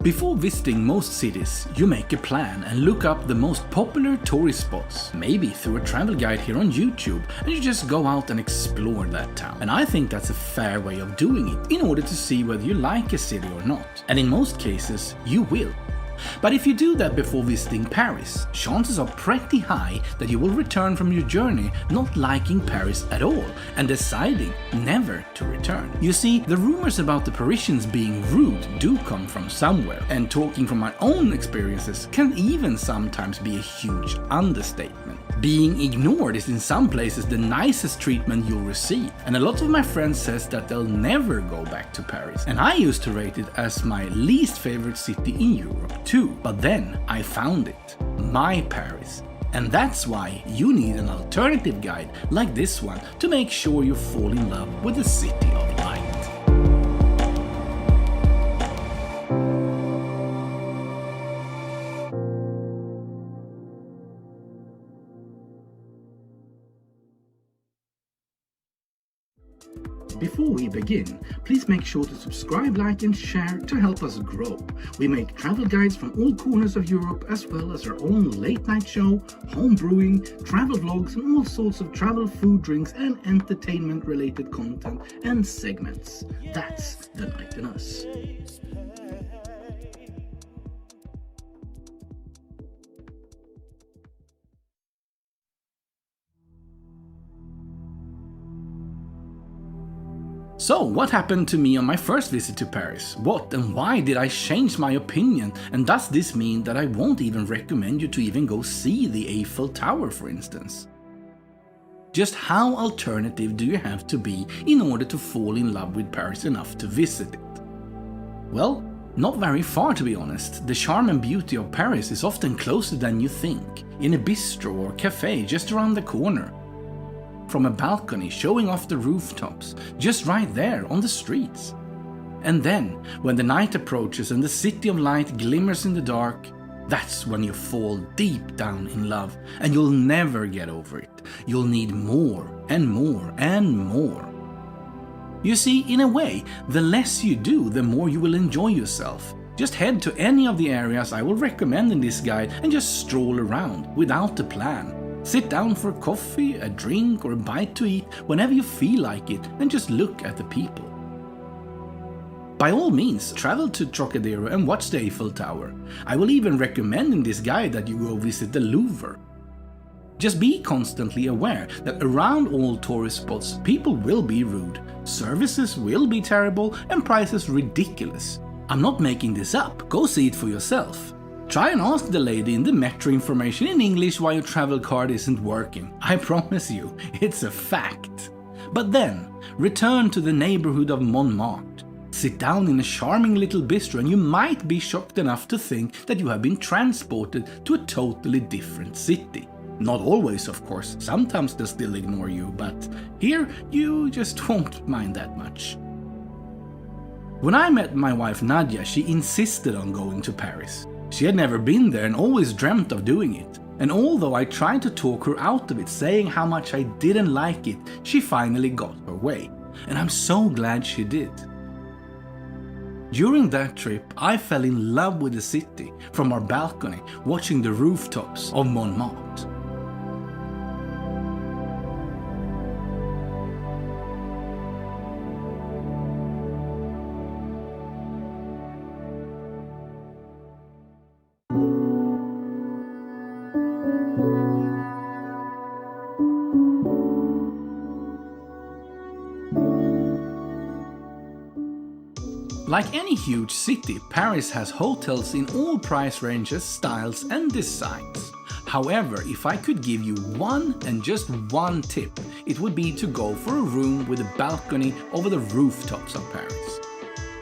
Before visiting most cities, you make a plan and look up the most popular tourist spots, maybe through a travel guide here on YouTube, and you just go out and explore that town. And I think that's a fair way of doing it in order to see whether you like a city or not. And in most cases, you will. But if you do that before visiting Paris, chances are pretty high that you will return from your journey not liking Paris at all and deciding never to return. You see, the rumors about the Parisians being rude do come from somewhere, and talking from my own experiences can even sometimes be a huge understatement. Being ignored is in some places the nicest treatment you'll receive, and a lot of my friends says that they'll never go back to Paris, and I used to rate it as my least favorite city in Europe too. But then I found it, my Paris. And that's why you need an alternative guide like this one to make sure you fall in love with the city of light. Before we begin, please make sure to subscribe, like and share to help us grow. We make travel guides from all corners of Europe, as well as our own late night show, home brewing, travel vlogs and all sorts of travel, food, drinks and entertainment related content and segments. That's the Night in Us. So, what happened to me on my first visit to Paris? What and why did I change my opinion? And does this mean that I won't even recommend you to even go see the Eiffel Tower, for instance? Just how alternative do you have to be in order to fall in love with Paris enough to visit it? Well, not very far, to be honest. The charm and beauty of Paris is often closer than you think, in a bistro or cafe just around the corner. From a balcony showing off the rooftops, just right there on the streets. And then, when the night approaches and the city of light glimmers in the dark, that's when you fall deep down in love, and you'll never get over it. You'll need more and more and more. You see, in a way, the less you do, the more you will enjoy yourself. Just head to any of the areas I will recommend in this guide and just stroll around without a plan. Sit down for a coffee, a drink or a bite to eat whenever you feel like it and just look at the people. By all means, travel to Trocadero and watch the Eiffel Tower. I will even recommend in this guide that you go visit the Louvre. Just be constantly aware that around all tourist spots people will be rude, services will be terrible and prices ridiculous. I'm not making this up, go see it for yourself. Try and ask the lady in the metro information in English why your travel card isn't working. I promise you, it's a fact. But then, return to the neighborhood of Montmartre. Sit down in a charming little bistro and you might be shocked enough to think that you have been transported to a totally different city. Not always, of course, sometimes they'll still ignore you, but here you just won't mind that much. When I met my wife Nadia, she insisted on going to Paris. She had never been there and always dreamt of doing it. And although I tried to talk her out of it, saying how much I didn't like it, she finally got her way. And I'm so glad she did. During that trip, I fell in love with the city from our balcony, watching the rooftops of Montmartre. Like any huge city, Paris has hotels in all price ranges, styles and designs. However, if I could give you one and just one tip, it would be to go for a room with a balcony over the rooftops of Paris.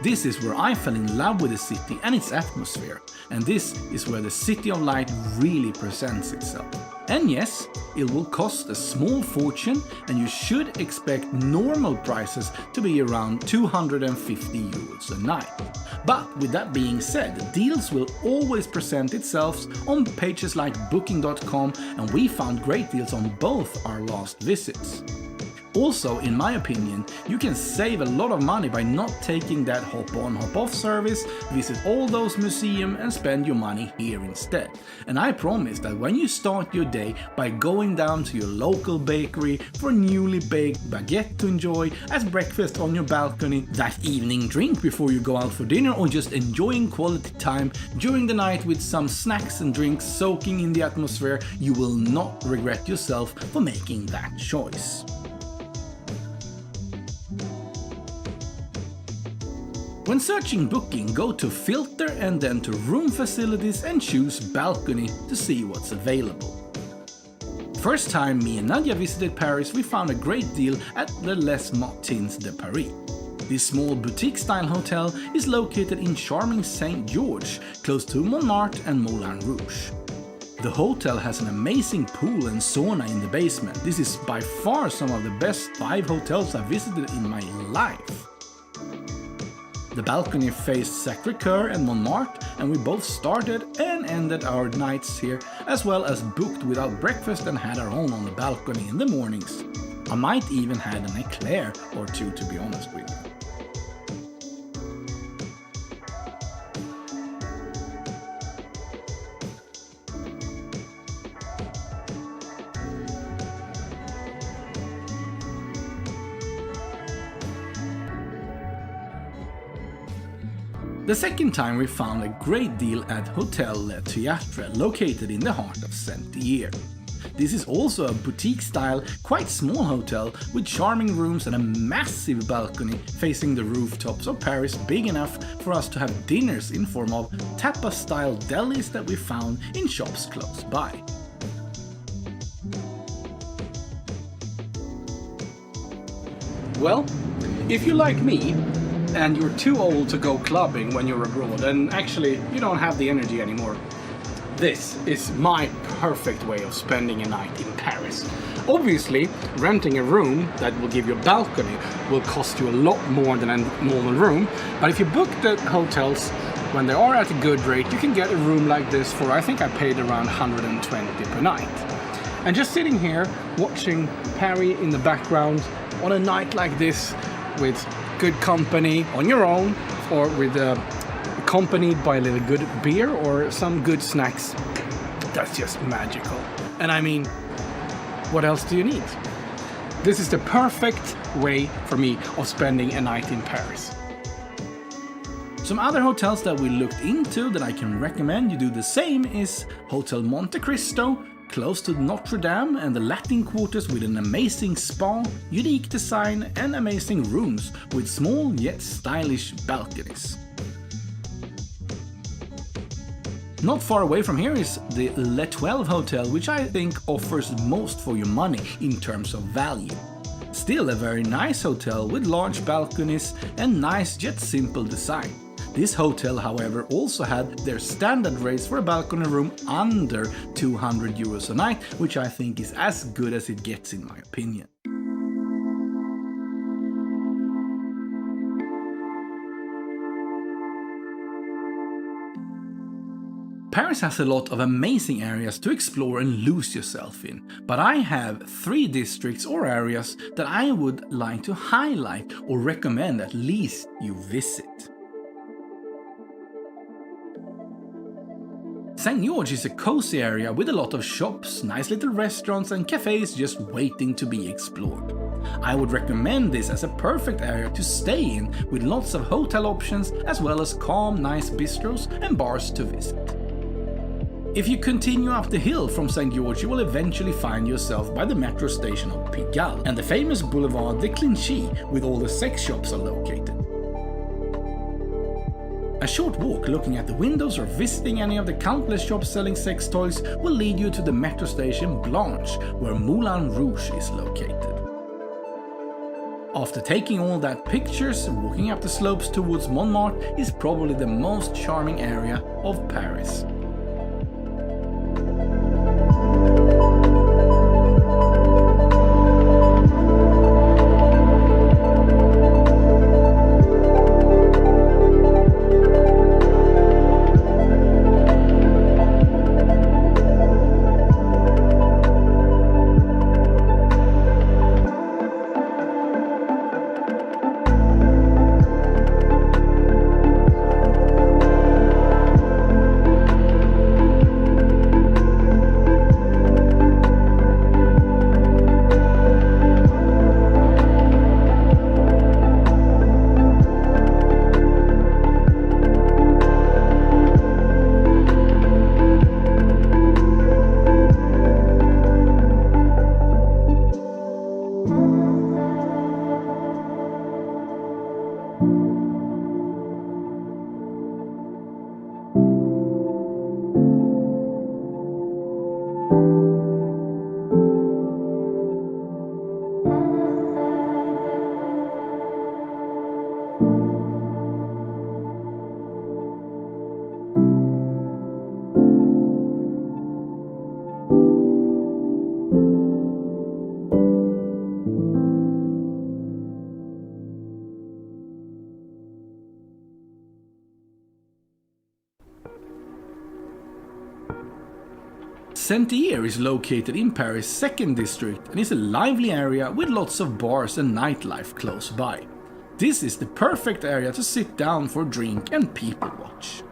This is where I fell in love with the city and its atmosphere, and this is where the City of Light really presents itself. And yes, it will cost a small fortune, and you should expect normal prices to be around 250 euros a night. But with that being said, deals will always present itself on pages like booking.com, and we found great deals on both our last visits. Also, in my opinion, you can save a lot of money by not taking that hop-on hop-off service, visit all those museums and spend your money here instead. And I promise that when you start your day by going down to your local bakery for a newly baked baguette to enjoy as breakfast on your balcony, that evening drink before you go out for dinner, or just enjoying quality time during the night with some snacks and drinks soaking in the atmosphere, you will not regret yourself for making that choice. When searching booking, go to filter and then to room facilities and choose balcony to see what's available. First time me and Nadia visited Paris, we found a great deal at the Les Matins de Paris. This small boutique-style hotel is located in charming St. George, close to Montmartre and Moulins Rouge. The hotel has an amazing pool and sauna in the basement. This is by far some of the best 5 hotels I've visited in my life. The balcony faced Sacré-Cœur and Montmartre, and we both started and ended our nights here, as well as booked without breakfast and had our own on the balcony in the mornings. I might even had an eclair or two, to be honest with you. The second time we found a great deal at Hotel Le Théâtre, located in the heart of Sentier. This is also a boutique-style, quite small hotel with charming rooms and a massive balcony facing the rooftops of Paris, big enough for us to have dinners in form of tapas-style delis that we found in shops close by. Well, if you like me, and you're too old to go clubbing when you're abroad, and actually you don't have the energy anymore, this is my perfect way of spending a night in Paris. Obviously, renting a room that will give you a balcony will cost you a lot more than a normal room, but if you book the hotels when they are at a good rate, you can get a room like this for, I think I paid around 120 per night. And just sitting here watching Paris in the background on a night like this with good company on your own, or with accompanied by a little good beer or some good snacks, that's just magical. And I mean, what else do you need? This is the perfect way for me of spending a night in Paris. Some other hotels that we looked into that I can recommend you do the same is Hotel Monte Cristo, close to Notre Dame and the Latin quarters, with an amazing spa, unique design and amazing rooms with small yet stylish balconies. Not far away from here is the Le 12 Hotel, which I think offers most for your money in terms of value. Still a very nice hotel with large balconies and nice yet simple design. This hotel, however, also had their standard rates for a balcony room under 200 euros a night, which I think is as good as it gets in my opinion. Paris has a lot of amazing areas to explore and lose yourself in, but I have 3 districts or areas that I would like to highlight or recommend at least you visit. St. George is a cozy area with a lot of shops, nice little restaurants and cafes just waiting to be explored. I would recommend this as a perfect area to stay in, with lots of hotel options as well as calm, nice bistros and bars to visit. If you continue up the hill from St. George, you will eventually find yourself by the metro station of Pigalle and the famous boulevard de Clichy, with all the sex shops are located. A short walk looking at the windows or visiting any of the countless shops selling sex toys will lead you to the metro station Blanche, where Moulins Rouge is located. After taking all that pictures, walking up the slopes towards Montmartre is probably the most charming area of Paris. Sentier is located in Paris' second district and is a lively area with lots of bars and nightlife close by. This is the perfect area to sit down for a drink and people watch.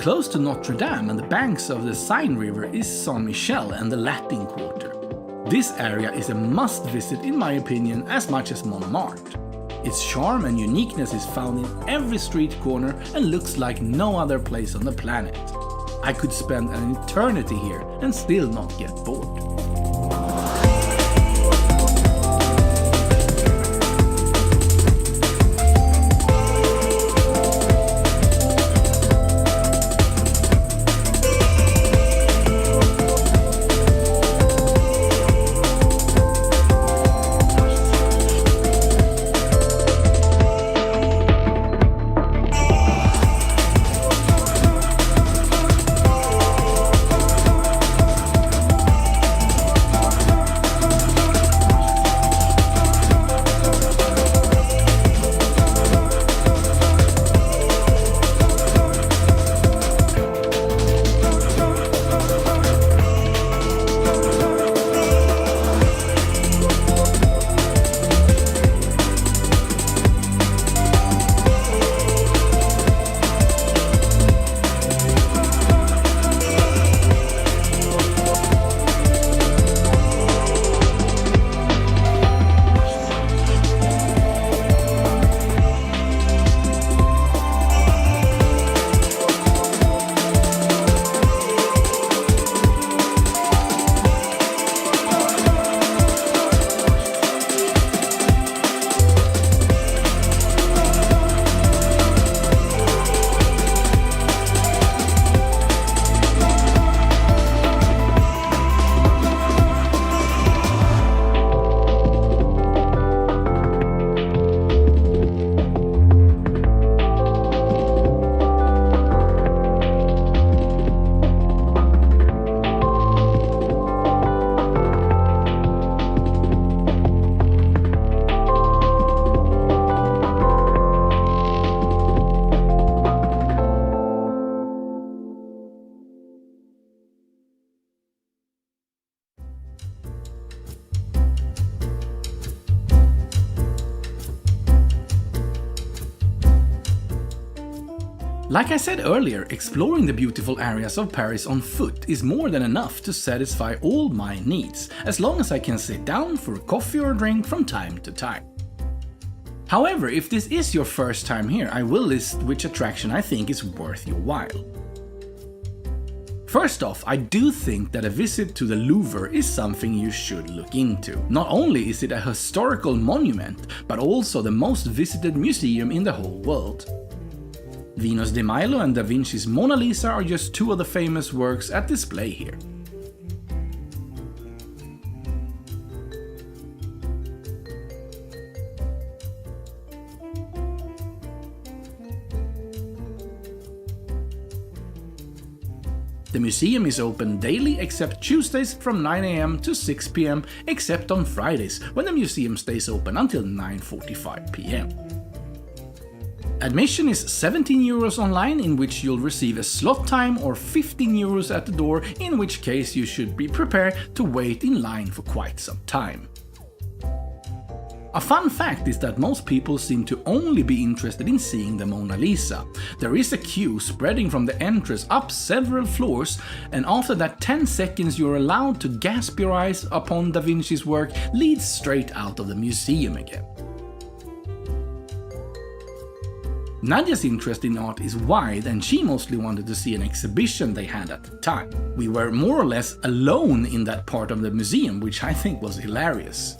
Close to Notre Dame and the banks of the Seine River is Saint Michel and the Latin Quarter. This area is a must visit in my opinion as much as Montmartre. Its charm and uniqueness is found in every street corner and looks like no other place on the planet. I could spend an eternity here and still not get bored. Like I said earlier, exploring the beautiful areas of Paris on foot is more than enough to satisfy all my needs, as long as I can sit down for a coffee or a drink from time to time. However, if this is your first time here, I will list which attraction I think is worth your while. First off, I do think that a visit to the Louvre is something you should look into. Not only is it a historical monument, but also the most visited museum in the whole world. Venus de Milo and Da Vinci's Mona Lisa are just two of the famous works at display here. The museum is open daily except Tuesdays from 9 AM to 6 PM, except on Fridays when the museum stays open until 9:45 PM. Admission is €17 online, in which you'll receive a slot time, or €15 at the door, in which case you should be prepared to wait in line for quite some time. A fun fact is that most people seem to only be interested in seeing the Mona Lisa. There is a queue spreading from the entrance up several floors, and after that 10 seconds you're allowed to gasp your eyes upon Da Vinci's work leads straight out of the museum again. Nadia's interest in art is wide, and she mostly wanted to see an exhibition they had at the time. We were more or less alone in that part of the museum, which I think was hilarious.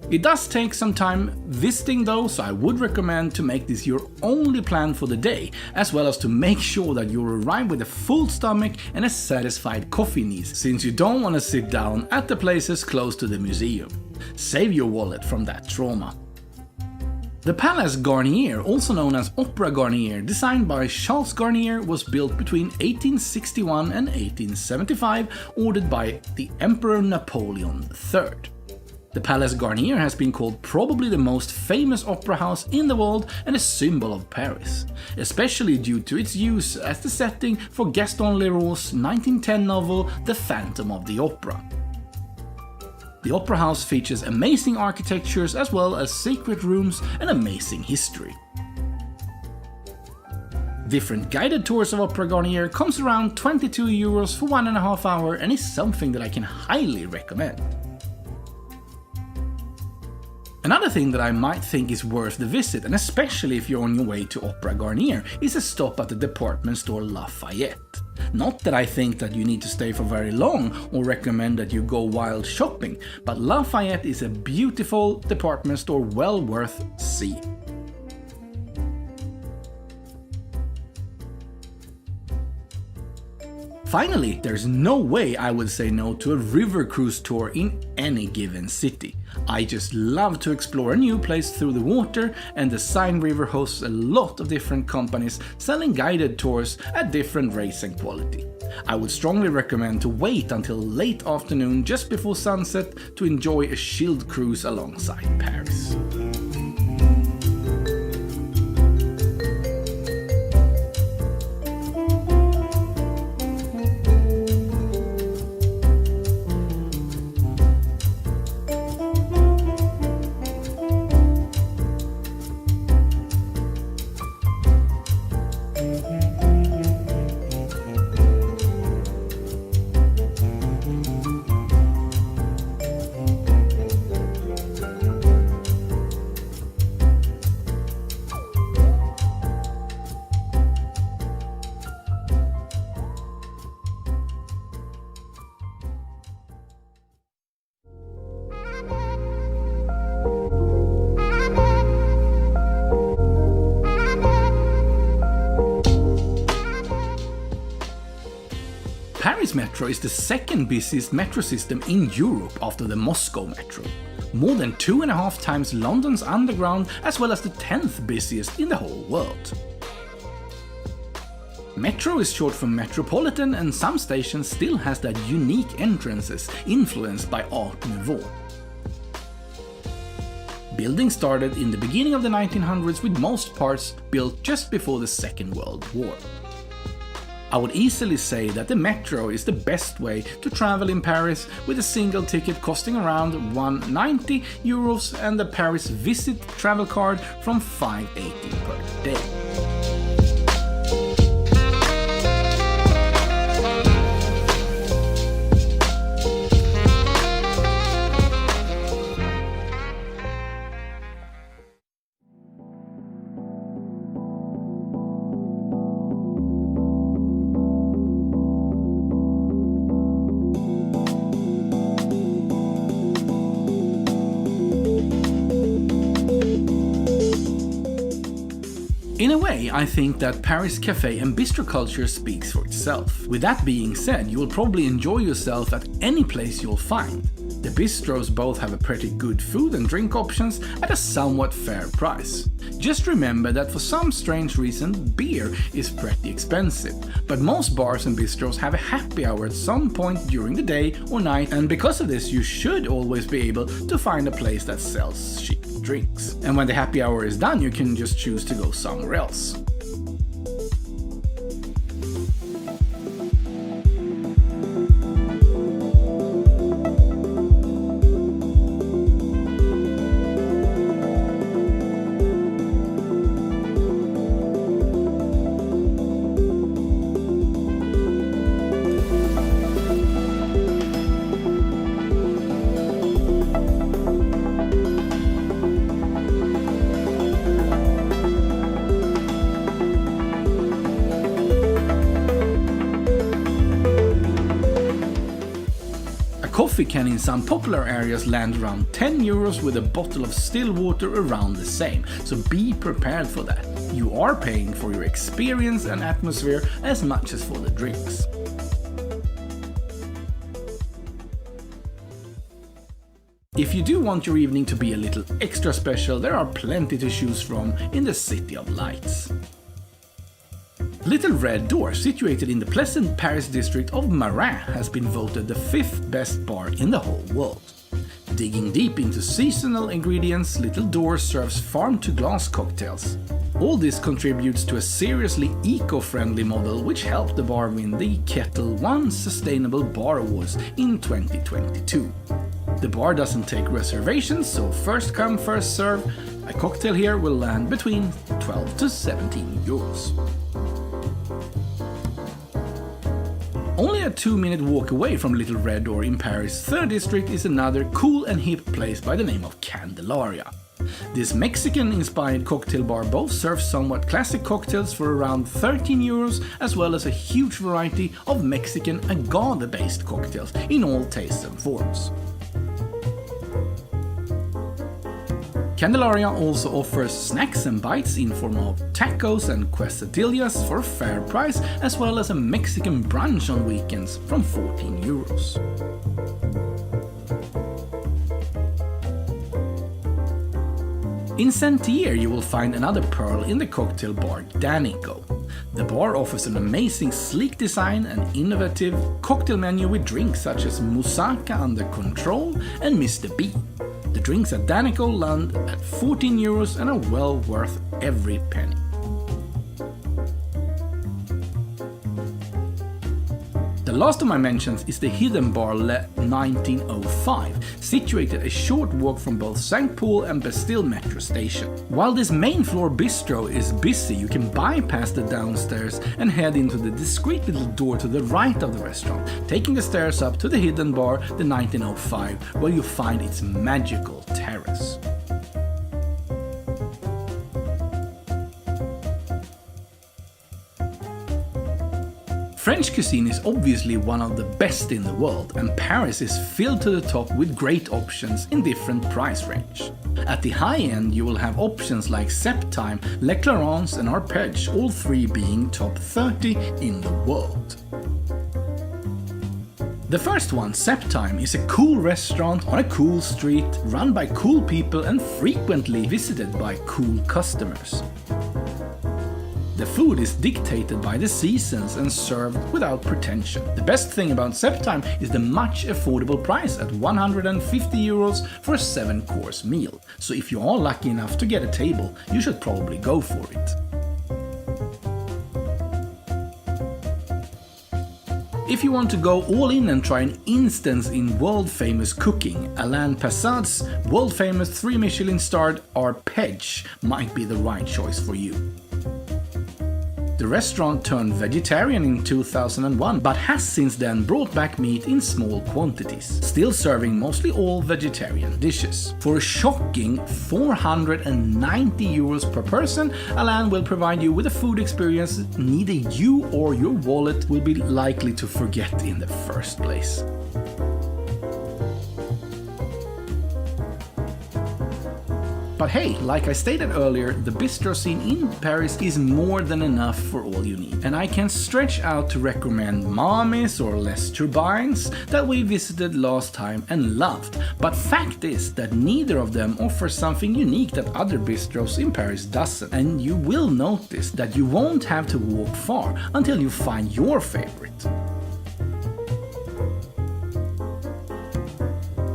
It does take some time visiting though, so I would recommend to make this your only plan for the day, as well as to make sure that you arrive with a full stomach and a satisfied coffee needs, since you don't want to sit down at the places close to the museum. Save your wallet from that trauma. The Palais Garnier, also known as Opera Garnier, designed by Charles Garnier, was built between 1861 and 1875, ordered by the Emperor Napoleon III. The Palais Garnier has been called probably the most famous opera house in the world and a symbol of Paris, especially due to its use as the setting for Gaston Leroux's 1910 novel The Phantom of the Opera. The opera house features amazing architectures as well as secret rooms and amazing history. Different guided tours of Opera Garnier comes around €22 for 1.5 hours and is something that I can highly recommend. Another thing that I might think is worth the visit, and especially if you're on your way to Opera Garnier, is a stop at the department store Lafayette. Not that I think that you need to stay for very long or recommend that you go wild shopping, but Lafayette is a beautiful department store well worth seeing. Finally, there's no way I would say no to a river cruise tour in any given city. I just love to explore a new place through the water, and the Seine River hosts a lot of different companies selling guided tours at different rates and quality. I would strongly recommend to wait until late afternoon just before sunset to enjoy a chilled cruise alongside Paris. Paris Metro is the second busiest metro system in Europe after the Moscow Metro. More than 2.5 times London's Underground, as well as the 10th busiest in the whole world. Metro is short for Metropolitan, and some stations still has that unique entrances influenced by Art Nouveau. Building started in the beginning of the 1900s, with most parts built just before the Second World War. I would easily say that the metro is the best way to travel in Paris, with a single ticket costing around €190 and the Paris Visit travel card from €5.80 per day. In a way, I think that Paris cafe and bistro culture speaks for itself. With that being said, you will probably enjoy yourself at any place you'll find. The bistros both have a pretty good food and drink options at a somewhat fair price. Just remember that for some strange reason, beer is pretty expensive, but most bars and bistros have a happy hour at some point during the day or night, and because of this you should always be able to find a place that sells cheap drinks. And when the happy hour is done, you can just choose to go somewhere else. Coffee can in some popular areas land around 10 euros with a bottle of still water around the same, so be prepared for that. You are paying for your experience and atmosphere as much as for the drinks. If you do want your evening to be a little extra special, there are plenty to choose from in the City of Lights. Little Red Door, situated in the pleasant Paris district of Marais, has been voted the 5th best bar in the whole world. Digging deep into seasonal ingredients, Little Door serves farm-to-glass cocktails. All this contributes to a seriously eco-friendly model which helped the bar win the Kettle One Sustainable Bar Awards in 2022. The bar doesn't take reservations, so first come, first serve. A cocktail here will land between 12 to 17 euros. Only a 2-minute walk away from Little Red Door in Paris' 3rd district is another cool and hip place by the name of Candelaria. This Mexican-inspired cocktail bar both serves somewhat classic cocktails for around 13 euros, as well as a huge variety of Mexican agave-based cocktails in all tastes and forms. Candelaria also offers snacks and bites in form of tacos and quesadillas for a fair price, as well as a Mexican brunch on weekends from 14 euros. In Sentier you will find another pearl in the cocktail bar Danico. The bar offers an amazing sleek design and innovative cocktail menu with drinks such as Moussaka Under Control and Mr. B. The drinks at Danico land at 14 euros and are well worth every penny. The last of my mentions is the hidden bar Le 1905, situated a short walk from both St. Paul and Bastille metro station. While this main floor bistro is busy, you can bypass the downstairs and head into the discreet little door to the right of the restaurant, taking the stairs up to the hidden bar, the 1905, where you find its magical terrace. French cuisine is obviously one of the best in the world, and Paris is filled to the top with great options in different price range. At the high end you will have options like Septime, Les Matins and Arpege, all three being top 30 in the world. The first one, Septime, is a cool restaurant on a cool street, run by cool people and frequently visited by cool customers. The food is dictated by the seasons and served without pretension. The best thing about Septime is the much affordable price at 150 euros for a 7-course meal. So if you are lucky enough to get a table, you should probably go for it. If you want to go all in and try an instance in world-famous cooking, Alain Passad's world-famous 3 Michelin-starred Arpege might be the right choice for you. The restaurant turned vegetarian in 2001, but has since then brought back meat in small quantities, still serving mostly all vegetarian dishes. For a shocking 490 euros per person, Alain will provide you with a food experience neither you or your wallet will be likely to forget in the first place. But hey, like I stated earlier, the bistro scene in Paris is more than enough for all you need. And I can stretch out to recommend Mamis or Les Turbines that we visited last time and loved. But fact is that neither of them offer something unique that other bistros in Paris doesn't. And you will notice that you won't have to walk far until you find your favorite.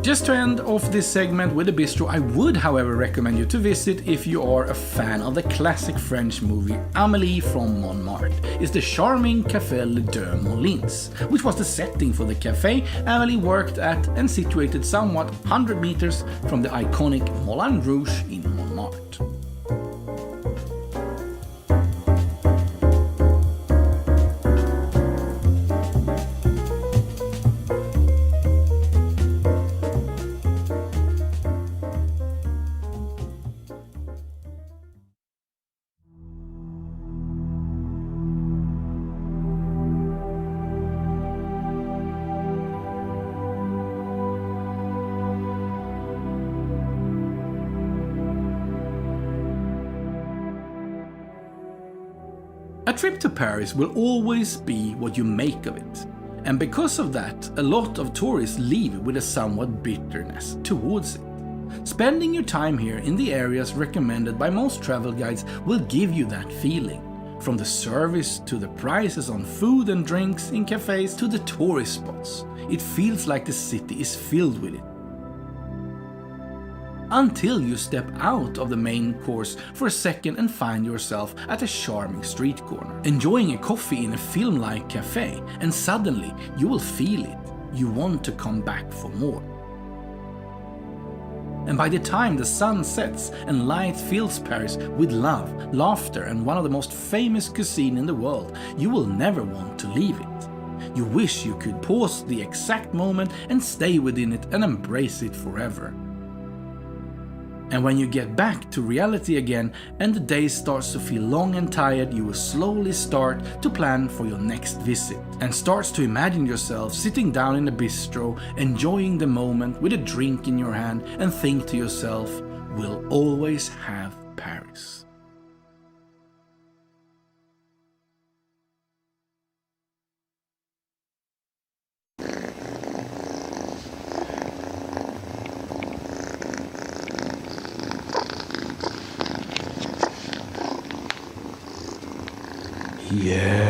Just to end off this segment with a bistro I would however recommend you to visit if you are a fan of the classic French movie Amelie from Montmartre is the charming Café Les Moulins, which was the setting for the cafe Amelie worked at and situated somewhat 100 meters from the iconic Moulin Rouge in Montmartre. A trip to Paris will always be what you make of it, and because of that, a lot of tourists leave with a somewhat bitterness towards it. Spending your time here in the areas recommended by most travel guides will give you that feeling, from the service to the prices on food and drinks in cafes to the tourist spots. It feels like the city is filled with it. Until you step out of the main course for a second and find yourself at a charming street corner, enjoying a coffee in a film-like cafe, and suddenly you will feel it. You want to come back for more. And by the time the sun sets and light fills Paris with love, laughter, and one of the most famous cuisine in the world, you will never want to leave it. You wish you could pause the exact moment and stay within it and embrace it forever. And when you get back to reality again and the day starts to feel long and tired, you will slowly start to plan for your next visit and starts to imagine yourself sitting down in a bistro, enjoying the moment with a drink in your hand, and think to yourself, we'll always have Paris. Yeah.